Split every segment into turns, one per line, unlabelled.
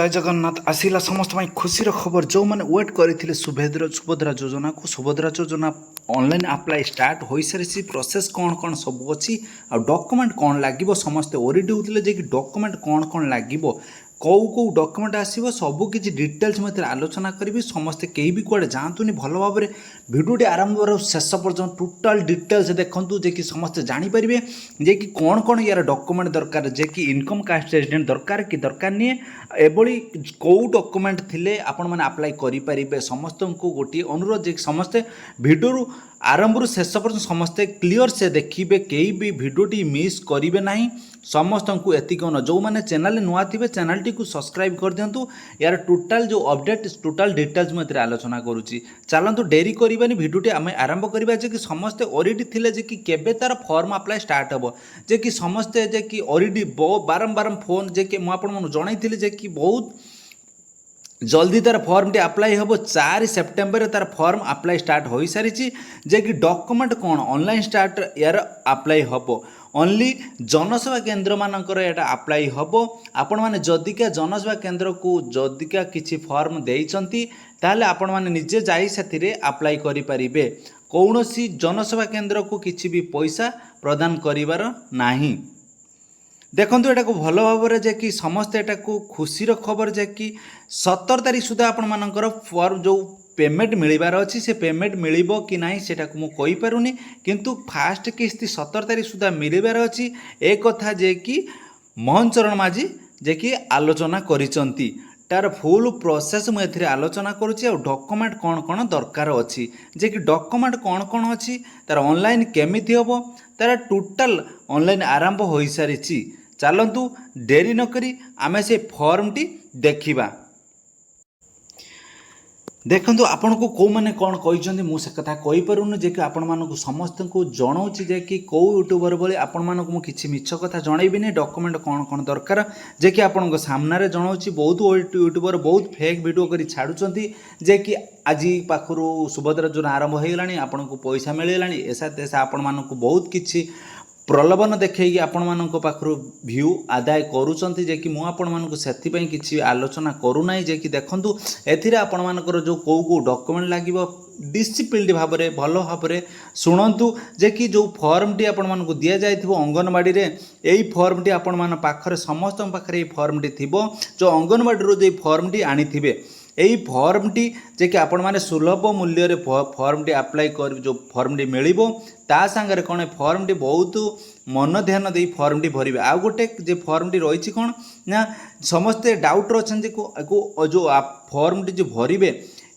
जय जगन्नाथ आसिला समस्त खुशी खबर जो मैंने वेट करते सुभद्रा योजना को सुभद्रा योजना ऑनलाइन अप्लाई स्टार्ट हो सारी प्रोसेस कौन कौन सब अच्छी आ डॉक्यूमेंट कौन लगे समस्ते ओरिडी होते जे कि डॉक्यूमेंट कौन कौन लगे कौ कौ डॉक्यूमेंट आसो सबकि डिटेल्स मत आलोचना करी समस्ते कहीं भी कड़े जातुनि भल भाव में भिडियोटी आरंभ शेष पर्यटन टोटाल डिटेल्स देखूँ जे कि समस्ते जानीपारे जे कि कौन कौन यार डॉक्यूमेंट दरकार जे कि इनकम कास्ट रेजिडेंट दरकार कि दरकार नहीं एभली कौ डॉक्यूमेंट थिले आपण मैंने अप्लाई करें समस्त को गोटे अनुरोध जे समस्ते भिडियो आरंभ शेष पर्यटन समस्ते क्लीयर से देखिए कई भी भिडियोटी मिस करेंगे ना समस्त को एतिक जो मैंने चैनल नुआ थे चैनल टी सब्सक्राइब कर दिंतु यार टोटाल जो अपडेट टोटाल डिटेल्स मैं आलोचना करुच्ची चलतु डेरी करवानी भिडियोटी आम आरंभ करवा कि समस्ते ओरिडी थिले जे कि केबे तार फॉर्म अप्लाई स्टार्ट हे जे कि समस्ते जे कि ओरिडी बारंबार फोन जे कि मुझे जनई जे कि बहुत जल्दी तार फॉर्म टी अप्लाई हम 4 सेप्टेम्बर तार फॉर्म अप्लाई स्टार्ट हो सारी जे कि डॉक्यूमेंट कौन ऑनलाइन स्टार्ट यार अप्लाई हम ओनली जनसेवा केन्द्र मानकर यहाँ अप्लाई हम आपण मैंने जदिका जनसेवा केन्द्र को जदिका किसी फॉर्म देइचंती ताले आपण मैंने निजे जाई साथी अप्लाई करें कौन सी जनसेवा केन्द्र को किसी भी पैसा प्रदान करिवार नाही देखो यहाँ को भल भाव में जे कि समस्ते यहाँ को खुशी खबर जे कि 17 तारीख सुधा आपण मानकर फॉर्म जो पेमेंट मिलबार अच्छी से पेमेंट मिल कि ना सेटा को मुझे पारुनी किंतु फास्ट किस्ती 17 तारीख सुधा मिलबार अच्छी एक कथा जे कि मोहन चरण माझी जे कि आलोचना करिसंती तार फुल प्रोसेस मुझे आलोचना करुच्ची और डॉक्यूमेंट कौन कौन दरकार अच्छी जे कि डॉक्यूमेंट कौन कौन अच्छी तार ऑनलाइन केमिति हम तार टोटाल ऑनलाइन आरंभ हो सारी चलतु डेरी नकरी आमे से फॉर्म टी देखिबा देखो आपण को कौ मैंने कौन कहते मुझे कथा कही पारुनी जे कि आपण मानक समस्त को जनाऊँगी जे कि कौ यूट्यूबर बोले आपण मानक मु किछि मिछ कथा जनइबिनी डॉक्यूमेंट कौन कौन दरकार जे कि आपण सामने जनाऊँगी बहुत यूट्यूबर बहुत फेक वीडियो करी छाड़ुचंती जे कि आज पाखु सुभद्रा योजना आरंभ हो गलानी आपण को पैसा मिलगलानी ऐसा तैसा आपण मानक बहुत किछि प्रलोभन देखी आपण मानक पाखु भ्यू आदाय करुँच जे कि मुझे किसी आलोचना करूना जे कि देखूँ एथिरे आपण मानकर जो कौ कौ डॉक्यूमेंट लगे डिसिप्लिन भाव में भल भाव में शुणु जे कि जो फॉर्म टी आपण मानक दि जाइथिबो अंगनवाड़ी रे एई फॉर्म टी आपण मान पाखरे समस्त पाखरे फॉर्म टी थिबो जो अंगनवाड़ी रो जे फॉर्म टी आनिथिबे यही फॉर्म टी जे कि आपण माने सुलभ मूल्य रे फॉर्म टी अप्लाई कर जो फॉर्म टी मिलिबो ता संगे कौन फॉर्म टी बहुत मन ध्यान दे फॉर्म टी भरवे आ गोटे जे फॉर्म टी रही कौन ना समस्ते डाउट अच्छे को जो फॉर्म टी जो भरवे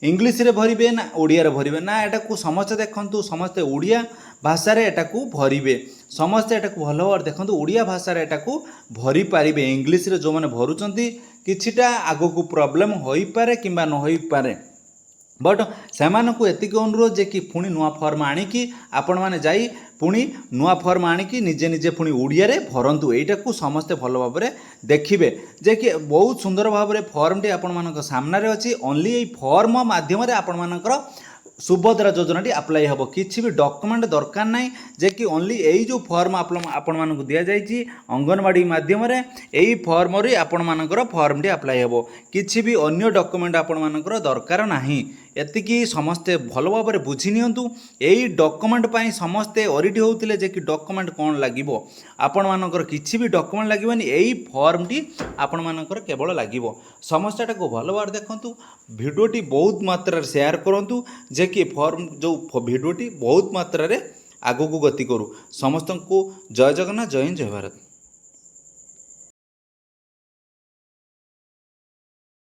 इंग्लिश रे भरवे ना ओडिया रे भरवे ना एटा को समस्ते देखंतु समस्ते ओडिया भाषा रे एटा को भरवे समस्ते एटा को भल भाव देखंतु ओडिया भाषा रे एटा को भरी पारिबे इंग्लिश रे जो माने भरुचंती किछिटा आगो को प्रॉब्लम होई पारे किंबा न होई पारे बट सेमानकु एतिक अनुरोध जे कि पुणी नुआ फॉर्म आनिकी आपण माने जाई पुणी नुआ फॉर्म आनिकी निजे निजे पुणी ओडिया रे भरंतु एटा को समस्ते भल भाव में देखिबे जे कि बहुत सुंदर भाव में फॉर्म टी आपण मानक सामने रे अछि ओनली ए फॉर्म माध्यम रे आपण मानकर सुभद्रा योजना टी अप्लाई हम किसी भी डॉक्यूमेंट दरकार नहीं जे कि ओनली यही जो फॉर्म आपण मानक दि जाइए अंगनवाड़ी माध्यम रे यही फॉर्म रे आपण मानकर फॉर्म टी अप्लाई हम किसी भी अन्य डॉक्यूमेंट आपण मानकर दरकार नहीं एतिकी समस्ते भल भाव में बुझी नियंतु यही डॉक्यूमेंट पाई समस्ते ओरिडी होउतिले जे कि डॉक्यूमेंट कौन लागिबो आपण मानकर किसी भी डॉक्यूमेंट लागिबनी यही फॉर्म टी आपण मानकर केवल लागिबो समस्याटा को भल भाव देखंतु वीडियोटी बहुत मात्रा शेयर करंतु जे कि फॉर्म जो वीडियोटी बहुत मात्रा रे आगो को गति करू समस्त को जय जगन्नाथ जय हिंद जय भारत।